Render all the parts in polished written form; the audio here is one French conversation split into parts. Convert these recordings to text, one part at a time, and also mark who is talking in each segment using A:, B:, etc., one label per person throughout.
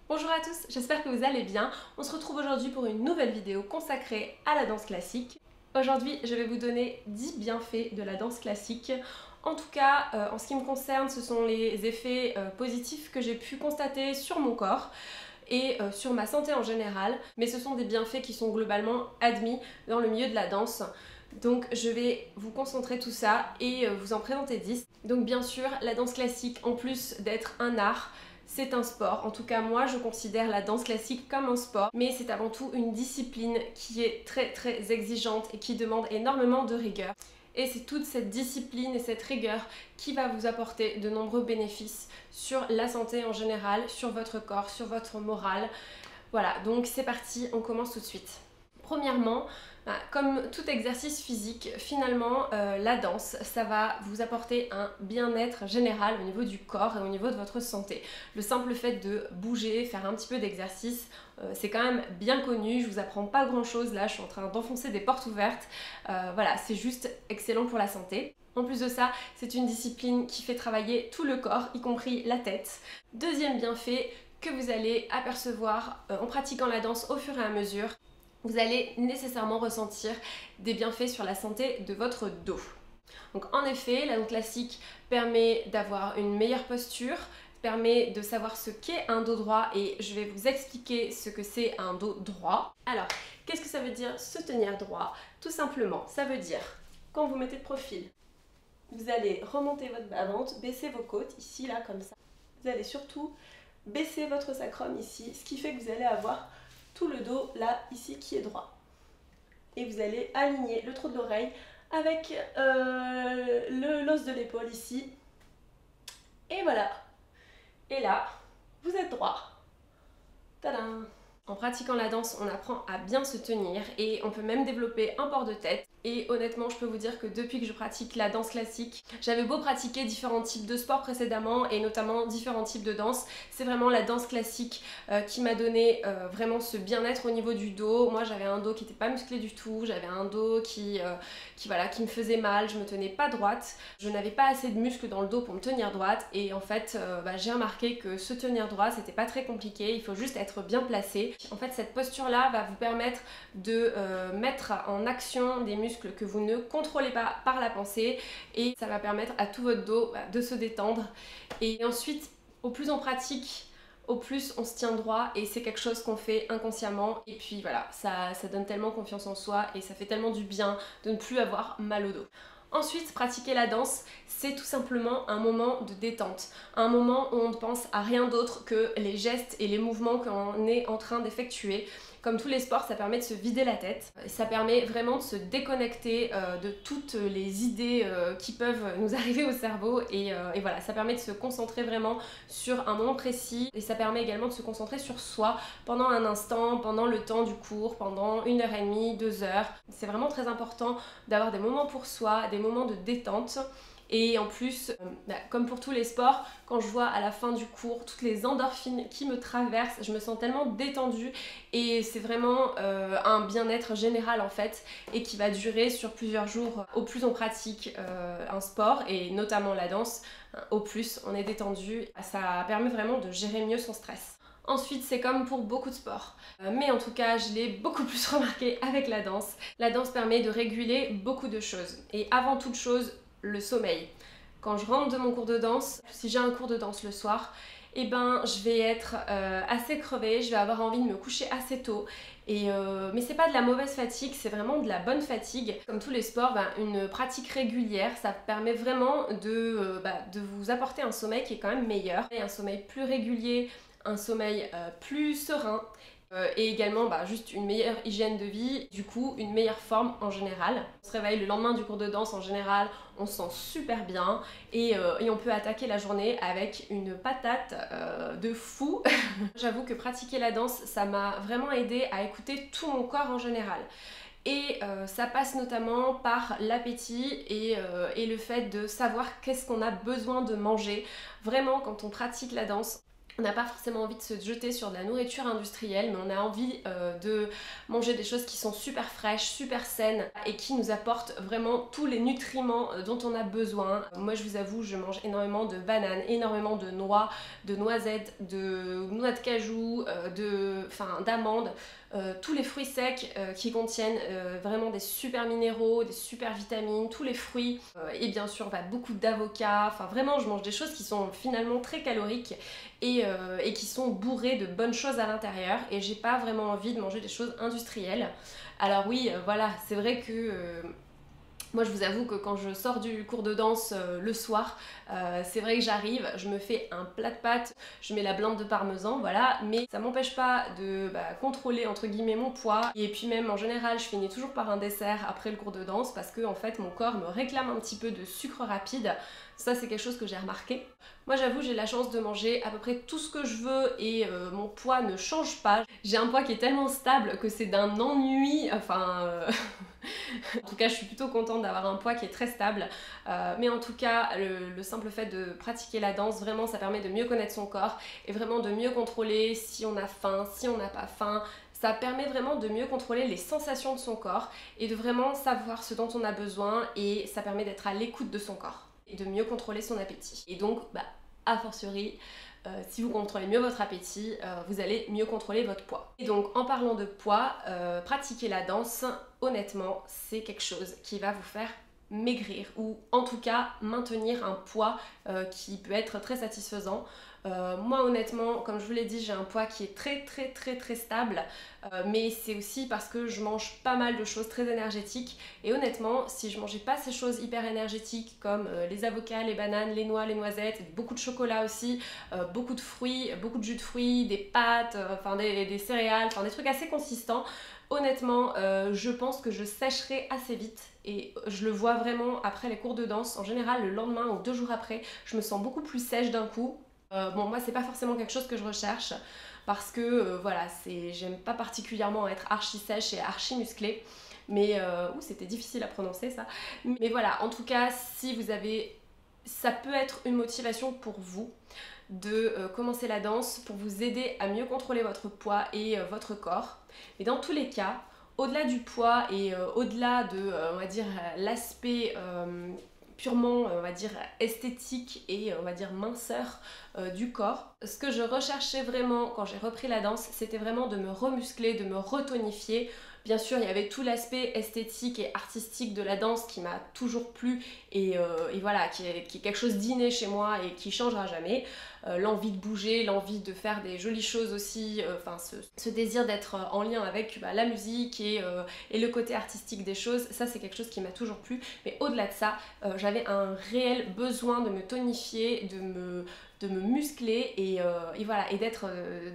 A: Bonjour à tous, j'espère que vous allez bien. On se retrouve aujourd'hui pour une nouvelle vidéo consacrée à la danse classique. Aujourd'hui, je vais vous donner 10 bienfaits de la danse classique. En tout cas, en ce qui me concerne, ce sont les effets positifs que j'ai pu constater sur mon corps et sur ma santé en général. Mais ce sont des bienfaits qui sont globalement admis dans le milieu de la danse. Donc je vais vous concentrer tout ça et vous en présenter 10. Donc bien sûr, la danse classique, en plus d'être un art, c'est un sport. En tout cas, moi, je considère la danse classique comme un sport. Mais c'est avant tout une discipline qui est très exigeante et qui demande énormément de rigueur. Et c'est toute cette discipline et cette rigueur qui va vous apporter de nombreux bénéfices sur la santé en général, sur votre corps, sur votre morale. Voilà, donc c'est parti, on commence tout de suite. Premièrement, comme tout exercice physique, finalement, la danse, ça va vous apporter un bien-être général au niveau du corps et au niveau de votre santé. Le simple fait de bouger, faire un petit peu d'exercice, c'est quand même bien connu. Je vous apprends pas grand-chose là, je suis en train d'enfoncer des portes ouvertes. Voilà, c'est juste excellent pour la santé. En plus de ça, c'est une discipline qui fait travailler tout le corps, y compris la tête. Deuxième bienfait que vous allez apercevoir en pratiquant la danse au fur et à mesure, vous allez nécessairement ressentir des bienfaits sur la santé de votre dos. Donc en effet, la danse classique permet d'avoir une meilleure posture, permet de savoir ce qu'est un dos droit et je vais vous expliquer ce que c'est un dos droit. Alors, qu'est-ce que ça veut dire se tenir droit? Tout simplement, ça veut dire, quand vous mettez de profil, vous allez remonter votre bas-ventre, baisser vos côtes, ici, là, comme ça. Vous allez surtout baisser votre sacrum ici, ce qui fait que vous allez avoir tout le dos là, ici, qui est droit. Et vous allez aligner le trou de l'oreille avec l'os de l'épaule ici. Et voilà. Et là, vous êtes droit. Tadam! En pratiquant la danse, on apprend à bien se tenir et on peut même développer un port de tête. Et honnêtement, je peux vous dire que depuis que je pratique la danse classique, j'avais beau pratiquer différents types de sports précédemment et notamment différents types de danse, c'est vraiment la danse classique qui m'a donné vraiment ce bien-être au niveau du dos. Moi, j'avais un dos qui n'était pas musclé du tout, j'avais un dos qui me faisait mal, je me tenais pas droite, je n'avais pas assez de muscles dans le dos pour me tenir droite et en fait, j'ai remarqué que se tenir droit, c'était pas très compliqué, il faut juste être bien placé. En fait, cette posture-là va vous permettre de mettre en action des muscles que vous ne contrôlez pas par la pensée et ça va permettre à tout votre dos de se détendre. Et ensuite, au plus on pratique, au plus on se tient droit et c'est quelque chose qu'on fait inconsciemment et puis voilà, ça donne tellement confiance en soi et ça fait tellement du bien de ne plus avoir mal au dos. Ensuite, pratiquer la danse, c'est tout simplement un moment de détente, un moment où on ne pense à rien d'autre que les gestes et les mouvements qu'on est en train d'effectuer. Comme tous les sports, ça permet de se vider la tête, ça permet vraiment de se déconnecter de toutes les idées qui peuvent nous arriver au cerveau et voilà, ça permet de se concentrer vraiment sur un moment précis et ça permet également de se concentrer sur soi pendant un instant, pendant le temps du cours, pendant 1h30, 2 heures. C'est vraiment très important d'avoir des moments pour soi, des moments de détente. Et en plus, comme pour tous les sports, quand je vois à la fin du cours toutes les endorphines qui me traversent, je me sens tellement détendue et c'est vraiment un bien-être général en fait et qui va durer sur plusieurs jours. Au plus on pratique un sport et notamment la danse, au plus on est détendu. Ça permet vraiment de gérer mieux son stress. Ensuite, c'est comme pour beaucoup de sports. Mais en tout cas, je l'ai beaucoup plus remarqué avec la danse. La danse permet de réguler beaucoup de choses. Et avant toute chose, le sommeil. Quand je rentre de mon cours de danse, si j'ai un cours de danse le soir, eh ben je vais être assez crevée, je vais avoir envie de me coucher assez tôt. Mais c'est pas de la mauvaise fatigue, c'est vraiment de la bonne fatigue. Comme tous les sports, une pratique régulière, ça permet vraiment de vous apporter un sommeil qui est quand même meilleur. Et un sommeil plus régulier, un sommeil plus serein. Et également juste une meilleure hygiène de vie, du coup une meilleure forme en général. On se réveille le lendemain du cours de danse en général, on se sent super bien et on peut attaquer la journée avec une patate de fou. J'avoue que pratiquer la danse, ça m'a vraiment aidé à écouter tout mon corps en général. Et ça passe notamment par l'appétit et le fait de savoir qu'est-ce qu'on a besoin de manger. Vraiment, quand on pratique la danse, on n'a pas forcément envie de se jeter sur de la nourriture industrielle, mais on a envie de manger des choses qui sont super fraîches, super saines et qui nous apportent vraiment tous les nutriments dont on a besoin. Moi, je vous avoue, je mange énormément de bananes, énormément de noix, de noisettes, de noix de cajou, beaucoup d'amandes, tous les fruits secs qui contiennent vraiment des super minéraux, des super vitamines, tous les fruits et bien sûr beaucoup d'avocats. Enfin vraiment je mange des choses qui sont finalement très caloriques et qui sont bourrées de bonnes choses à l'intérieur, et j'ai pas vraiment envie de manger des choses industrielles. Alors oui, voilà, c'est vrai que moi je vous avoue que quand je sors du cours de danse le soir, c'est vrai que j'arrive, je me fais un plat de pâtes, je mets la blinde de parmesan, voilà, mais ça m'empêche pas de contrôler entre guillemets mon poids, et puis même en général je finis toujours par un dessert après le cours de danse parce que en fait mon corps me réclame un petit peu de sucre rapide. Ça c'est quelque chose que j'ai remarqué. Moi j'avoue j'ai la chance de manger à peu près tout ce que je veux et mon poids ne change pas. J'ai un poids qui est tellement stable que c'est d'un ennui, en tout cas je suis plutôt contente d'avoir un poids qui est très stable, mais en tout cas le simple fait de pratiquer la danse, vraiment ça permet de mieux connaître son corps et vraiment de mieux contrôler si on a faim, si on n'a pas faim. Ça permet vraiment de mieux contrôler les sensations de son corps et de vraiment savoir ce dont on a besoin, et ça permet d'être à l'écoute de son corps et de mieux contrôler son appétit. Et donc a fortiori, si vous contrôlez mieux votre appétit, vous allez mieux contrôler votre poids. Et donc en parlant de poids, pratiquer la danse, honnêtement, c'est quelque chose qui va vous faire maigrir, ou en tout cas maintenir un poids qui peut être très satisfaisant. Moi honnêtement, comme je vous l'ai dit, j'ai un poids qui est très stable, mais c'est aussi parce que je mange pas mal de choses très énergétiques, et honnêtement si je mangeais pas ces choses hyper énergétiques comme les avocats, les bananes, les noix, les noisettes, beaucoup de chocolat aussi, beaucoup de fruits, beaucoup de jus de fruits, des pâtes, des céréales, des trucs assez consistants, honnêtement je pense que je sécherai assez vite. Et je le vois vraiment après les cours de danse, en général le lendemain ou 2 jours après, je me sens beaucoup plus sèche d'un coup. Bon moi c'est pas forcément quelque chose que je recherche parce que voilà, j'aime pas particulièrement être archi sèche et archi musclée, mais c'était difficile à prononcer ça, mais voilà, en tout cas si vous avez, ça peut être une motivation pour vous de commencer la danse pour vous aider à mieux contrôler votre poids et votre corps. Mais dans tous les cas, au-delà du poids et au-delà de on va dire l'aspect purement on va dire esthétique et on va dire minceur du corps, ce que je recherchais vraiment quand j'ai repris la danse, c'était vraiment de me remuscler, de me retonifier. Bien sûr il y avait tout l'aspect esthétique et artistique de la danse qui m'a toujours plu et voilà, qui est quelque chose d'inné chez moi et qui changera jamais. L'envie de bouger, l'envie de faire des jolies choses aussi, ce désir d'être en lien avec la musique et le côté artistique des choses, ça c'est quelque chose qui m'a toujours plu. Mais au-delà de ça, j'avais un réel besoin de me tonifier, de me muscler et voilà, et d'être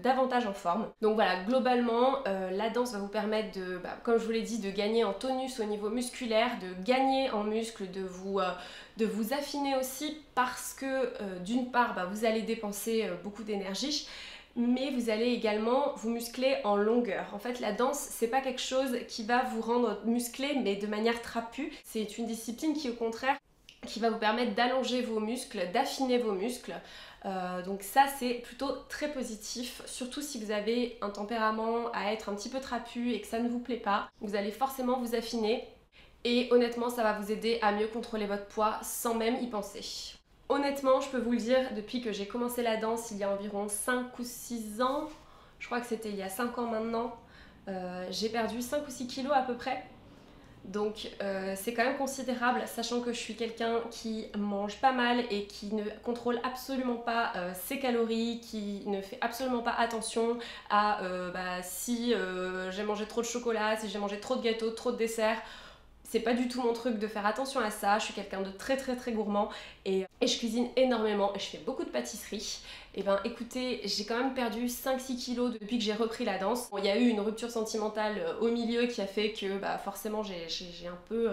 A: davantage en forme. Donc voilà, globalement la danse va vous permettre de, comme je vous l'ai dit, de gagner en tonus au niveau musculaire, de gagner en muscles, de vous affiner aussi parce que d'une part vous allez dépenser beaucoup d'énergie, mais vous allez également vous muscler en longueur. En fait la danse c'est pas quelque chose qui va vous rendre musclé mais de manière trapue, c'est une discipline qui au contraire qui va vous permettre d'allonger vos muscles, d'affiner vos muscles. Donc ça c'est plutôt très positif, surtout si vous avez un tempérament à être un petit peu trapu et que ça ne vous plaît pas. Vous allez forcément vous affiner et honnêtement ça va vous aider à mieux contrôler votre poids sans même y penser. Honnêtement je peux vous le dire, depuis que j'ai commencé la danse il y a environ 5 ou 6 ans, je crois que c'était il y a 5 ans maintenant, j'ai perdu 5 ou 6 kilos à peu près. Donc c'est quand même considérable, sachant que je suis quelqu'un qui mange pas mal et qui ne contrôle absolument pas ses calories, qui ne fait absolument pas attention à si j'ai mangé trop de chocolat, si j'ai mangé trop de gâteaux, trop de desserts. C'est pas du tout mon truc de faire attention à ça, je suis quelqu'un de très gourmand et je cuisine énormément et je fais beaucoup de pâtisserie. Et ben écoutez, j'ai quand même perdu 5-6 kilos depuis que j'ai repris la danse. Bon, il y a eu une rupture sentimentale au milieu qui a fait que forcément j'ai un peu...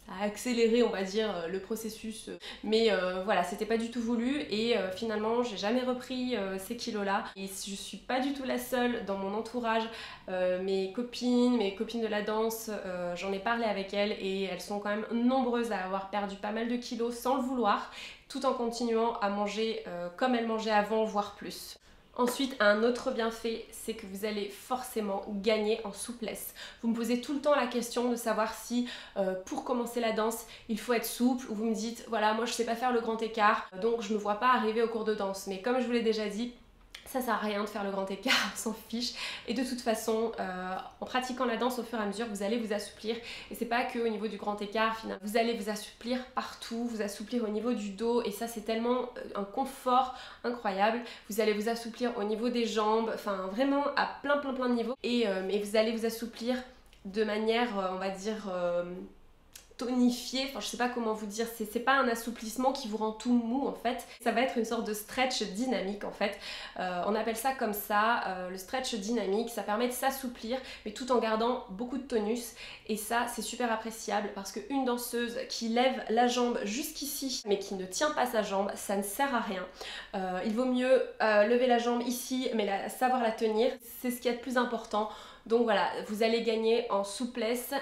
A: ça a accéléré on va dire le processus, mais voilà, c'était pas du tout voulu et finalement j'ai jamais repris ces kilos là et je suis pas du tout la seule dans mon entourage. Mes copines de la danse, j'en ai parlé avec elles et elles sont quand même nombreuses à avoir perdu pas mal de kilos sans le vouloir, tout en continuant à manger comme elles mangeaient avant, voire plus. Ensuite, un autre bienfait, c'est que vous allez forcément gagner en souplesse. Vous me posez tout le temps la question de savoir si pour commencer la danse, il faut être souple, ou vous me dites, voilà, moi je sais pas faire le grand écart, donc je me vois pas arriver au cours de danse. Mais comme je vous l'ai déjà dit, Ça sert à rien de faire le grand écart, on s'en fiche. Et de toute façon, en pratiquant la danse au fur et à mesure, vous allez vous assouplir. Et c'est pas que au niveau du grand écart, finalement, vous allez vous assouplir partout, vous assouplir au niveau du dos. Et ça, c'est tellement un confort incroyable. Vous allez vous assouplir au niveau des jambes, enfin vraiment à plein de niveaux. Et mais vous allez vous assouplir de manière, on va dire, tonifié, enfin je sais pas comment vous dire, c'est pas un assouplissement qui vous rend tout mou en fait, ça va être une sorte de stretch dynamique en fait, on appelle ça comme ça, le stretch dynamique, ça permet de s'assouplir mais tout en gardant beaucoup de tonus et ça c'est super appréciable parce qu'une danseuse qui lève la jambe jusqu'ici mais qui ne tient pas sa jambe, ça ne sert à rien, il vaut mieux lever la jambe ici mais savoir la tenir, c'est ce qui est le plus important, donc voilà, vous allez gagner en souplesse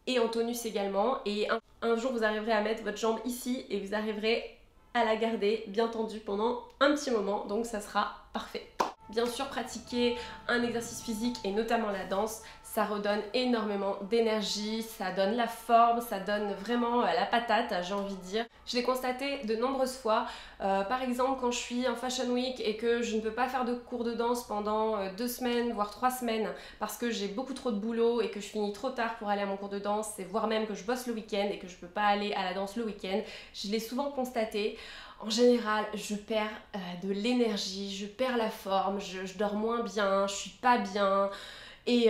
A: et en tonus également, et un jour vous arriverez à mettre votre jambe ici et vous arriverez à la garder bien tendue pendant un petit moment, donc ça sera parfait. Bien sûr, pratiquer un exercice physique et notamment la danse, ça redonne énormément d'énergie, ça donne la forme, ça donne vraiment la patate, j'ai envie de dire. Je l'ai constaté de nombreuses fois, par exemple quand je suis en Fashion Week et que je ne peux pas faire de cours de danse pendant 2 semaines, voire 3 semaines, parce que j'ai beaucoup trop de boulot et que je finis trop tard pour aller à mon cours de danse, et voire même que je bosse le week-end et que je ne peux pas aller à la danse le week-end, je l'ai souvent constaté. En général, je perds de l'énergie, je perds la forme, je dors moins bien, je suis pas bien. Et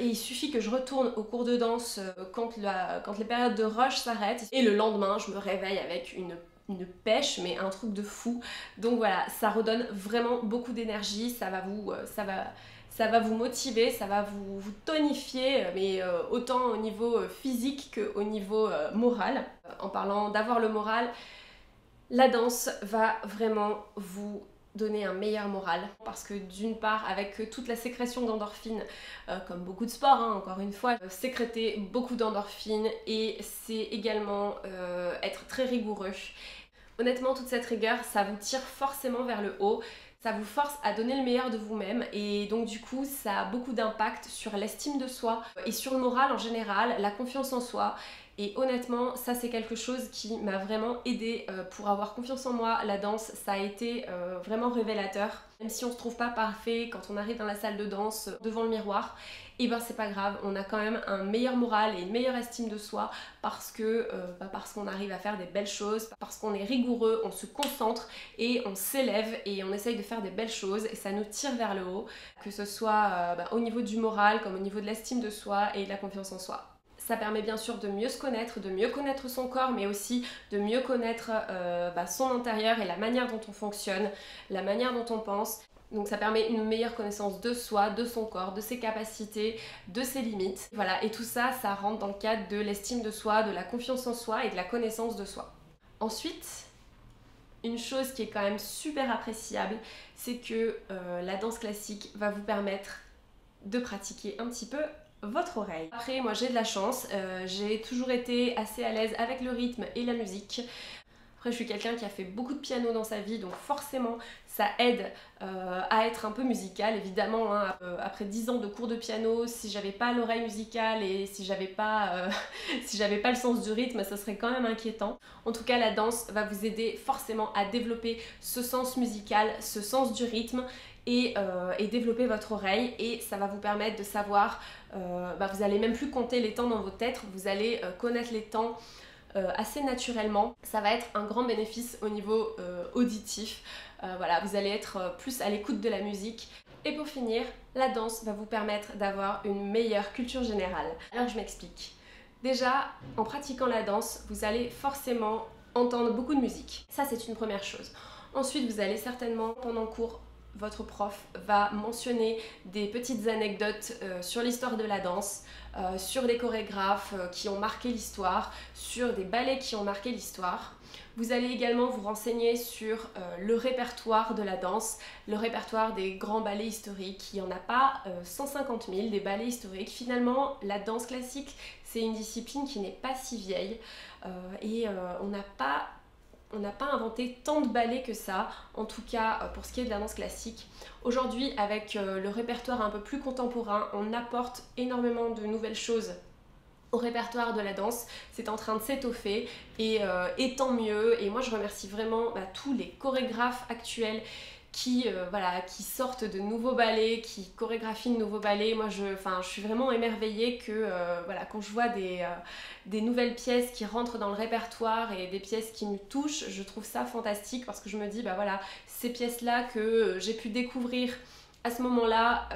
A: il suffit que je retourne au cours de danse quand les périodes de rush s'arrêtent. Et le lendemain, je me réveille avec une pêche, mais un truc de fou. Donc voilà, ça redonne vraiment beaucoup d'énergie, ça va vous motiver, ça va vous tonifier, mais autant au niveau physique qu'au niveau moral. En parlant d'avoir le moral, la danse va vraiment vous donner un meilleur moral parce que d'une part avec toute la sécrétion d'endorphines comme beaucoup de sports hein, encore une fois sécréter beaucoup d'endorphines et c'est également être très rigoureux. Honnêtement toute cette rigueur ça vous tire forcément vers le haut, ça vous force à donner le meilleur de vous-même et donc du coup ça a beaucoup d'impact sur l'estime de soi et sur le moral en général, la confiance en soi. Et honnêtement, ça c'est quelque chose qui m'a vraiment aidée pour avoir confiance en moi. La danse, ça a été vraiment révélateur. Même si on se trouve pas parfait quand on arrive dans la salle de danse devant le miroir, et ben c'est pas grave, on a quand même un meilleur moral et une meilleure estime de soi parce qu'on arrive à faire des belles choses, parce qu'on est rigoureux, on se concentre et on s'élève et on essaye de faire des belles choses et ça nous tire vers le haut, que ce soit au niveau du moral comme au niveau de l'estime de soi et de la confiance en soi. Ça permet bien sûr de mieux se connaître, de mieux connaître son corps, mais aussi de mieux connaître son intérieur et la manière dont on fonctionne, la manière dont on pense. Donc ça permet une meilleure connaissance de soi, de son corps, de ses capacités, de ses limites. Voilà, et tout ça, ça rentre dans le cadre de l'estime de soi, de la confiance en soi et de la connaissance de soi. Ensuite, une chose qui est quand même super appréciable, c'est que la danse classique va vous permettre de pratiquer un petit peu votre oreille. Après moi j'ai de la chance, j'ai toujours été assez à l'aise avec le rythme et la musique. Après je suis quelqu'un qui a fait beaucoup de piano dans sa vie donc forcément ça aide à être un peu musical évidemment hein. Après 10 ans de cours de piano, si j'avais pas l'oreille musicale et si j'avais pas le sens du rythme ça serait quand même inquiétant. En tout cas la danse va vous aider forcément à développer ce sens musical, ce sens du rythme et développer votre oreille et ça va vous permettre de savoir, vous allez même plus compter les temps dans votre tête, vous allez connaître les temps assez naturellement. Ça va être un grand bénéfice au niveau auditif, voilà, vous allez être plus à l'écoute de la musique. Et pour finir, la danse va vous permettre d'avoir une meilleure culture générale. Alors je m'explique. Déjà, en pratiquant la danse, vous allez forcément entendre beaucoup de musique. Ça c'est une première chose. Ensuite, vous allez certainement pendant le cours votre prof va mentionner des petites anecdotes sur l'histoire de la danse, sur les chorégraphes qui ont marqué l'histoire, sur des ballets qui ont marqué l'histoire. Vous allez également vous renseigner sur le répertoire de la danse, le répertoire des grands ballets historiques. Il n'y en a pas 150 000 des ballets historiques. Finalement, la danse classique, c'est une discipline qui n'est pas si vieille on n'a pas inventé tant de ballets que ça, en tout cas pour ce qui est de la danse classique. Aujourd'hui, avec le répertoire un peu plus contemporain, on apporte énormément de nouvelles choses au répertoire de la danse. C'est en train de s'étoffer et tant mieux. Et moi, je remercie vraiment tous les chorégraphes actuels voilà, qui sortent de nouveaux ballets, qui chorégraphient de nouveaux ballets. Moi je suis vraiment émerveillée que voilà, quand je vois des nouvelles pièces qui rentrent dans le répertoire et des pièces qui me touchent, je trouve ça fantastique parce que je me dis bah voilà, ces pièces là que j'ai pu découvrir à ce moment-là,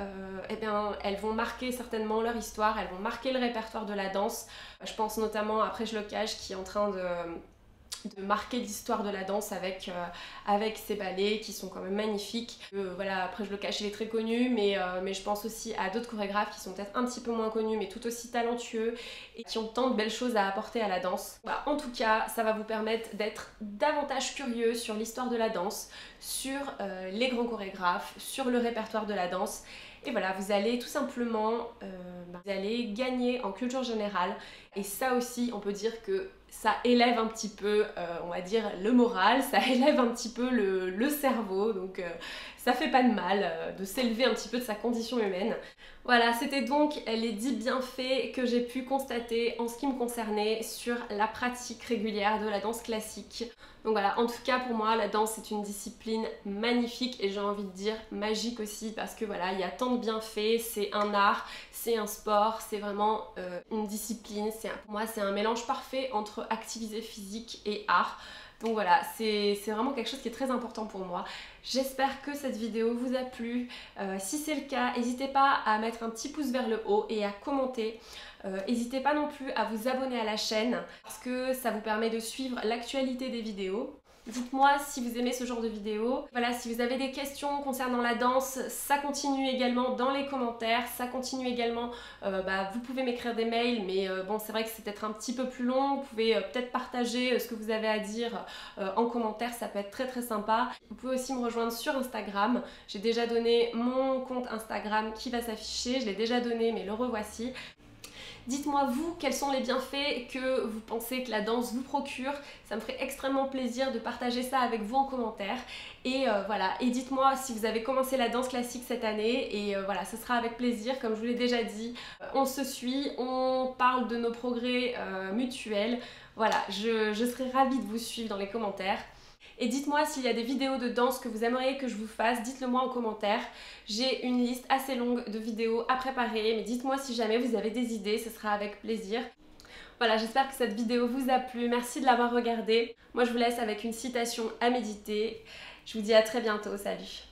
A: eh bien, elles vont marquer certainement leur histoire, elles vont marquer le répertoire de la danse. Je pense notamment à Après Locage qui est en train de marquer l'histoire de la danse avec ces ballets qui sont quand même magnifiques. Voilà, Après Locage il est très connu, mais je pense aussi à d'autres chorégraphes qui sont peut-être un petit peu moins connus mais tout aussi talentueux et qui ont tant de belles choses à apporter à la danse. Voilà, en tout cas, ça va vous permettre d'être davantage curieux sur l'histoire de la danse, sur les grands chorégraphes, sur le répertoire de la danse. Et voilà, vous allez tout simplement vous allez gagner en culture générale. Et ça aussi, on peut dire que ça élève un petit peu, on va dire, le moral, ça élève un petit peu le cerveau. Donc ça fait pas de mal de s'élever un petit peu de sa condition humaine. Voilà, c'était donc les 10 bienfaits que j'ai pu constater en ce qui me concernait sur la pratique régulière de la danse classique. Donc voilà, en tout cas pour moi la danse c'est une discipline magnifique et j'ai envie de dire magique aussi parce que voilà, il y a tant de bienfaits, c'est un art, c'est un sport, c'est vraiment une discipline, pour moi c'est un mélange parfait entre activité physique et art. Donc voilà, c'est vraiment quelque chose qui est très important pour moi. J'espère que cette vidéo vous a plu. Si c'est le cas, n'hésitez pas à mettre un petit pouce vers le haut et à commenter. N'hésitez pas non plus à vous abonner à la chaîne parce que ça vous permet de suivre l'actualité des vidéos. Dites-moi si vous aimez ce genre de vidéos. Voilà, si vous avez des questions concernant la danse, ça continue également dans les commentaires. Ça continue également, vous pouvez m'écrire des mails, mais bon, c'est vrai que c'est peut-être un petit peu plus long. Vous pouvez peut-être partager ce que vous avez à dire en commentaire, ça peut être très très sympa. Vous pouvez aussi me rejoindre sur Instagram. J'ai déjà donné mon compte Instagram qui va s'afficher. Je l'ai déjà donné, mais le revoici. Dites-moi vous, quels sont les bienfaits que vous pensez que la danse vous procure. Ça me ferait extrêmement plaisir de partager ça avec vous en commentaire. Et voilà, et dites-moi si vous avez commencé la danse classique cette année. Et voilà, ce sera avec plaisir, comme je vous l'ai déjà dit. On se suit, on parle de nos progrès mutuels. Voilà, je serai ravie de vous suivre dans les commentaires. Et dites-moi s'il y a des vidéos de danse que vous aimeriez que je vous fasse, dites-le moi en commentaire. J'ai une liste assez longue de vidéos à préparer, mais dites-moi si jamais vous avez des idées, ce sera avec plaisir. Voilà, j'espère que cette vidéo vous a plu, merci de l'avoir regardée. Moi je vous laisse avec une citation à méditer. Je vous dis à très bientôt, salut!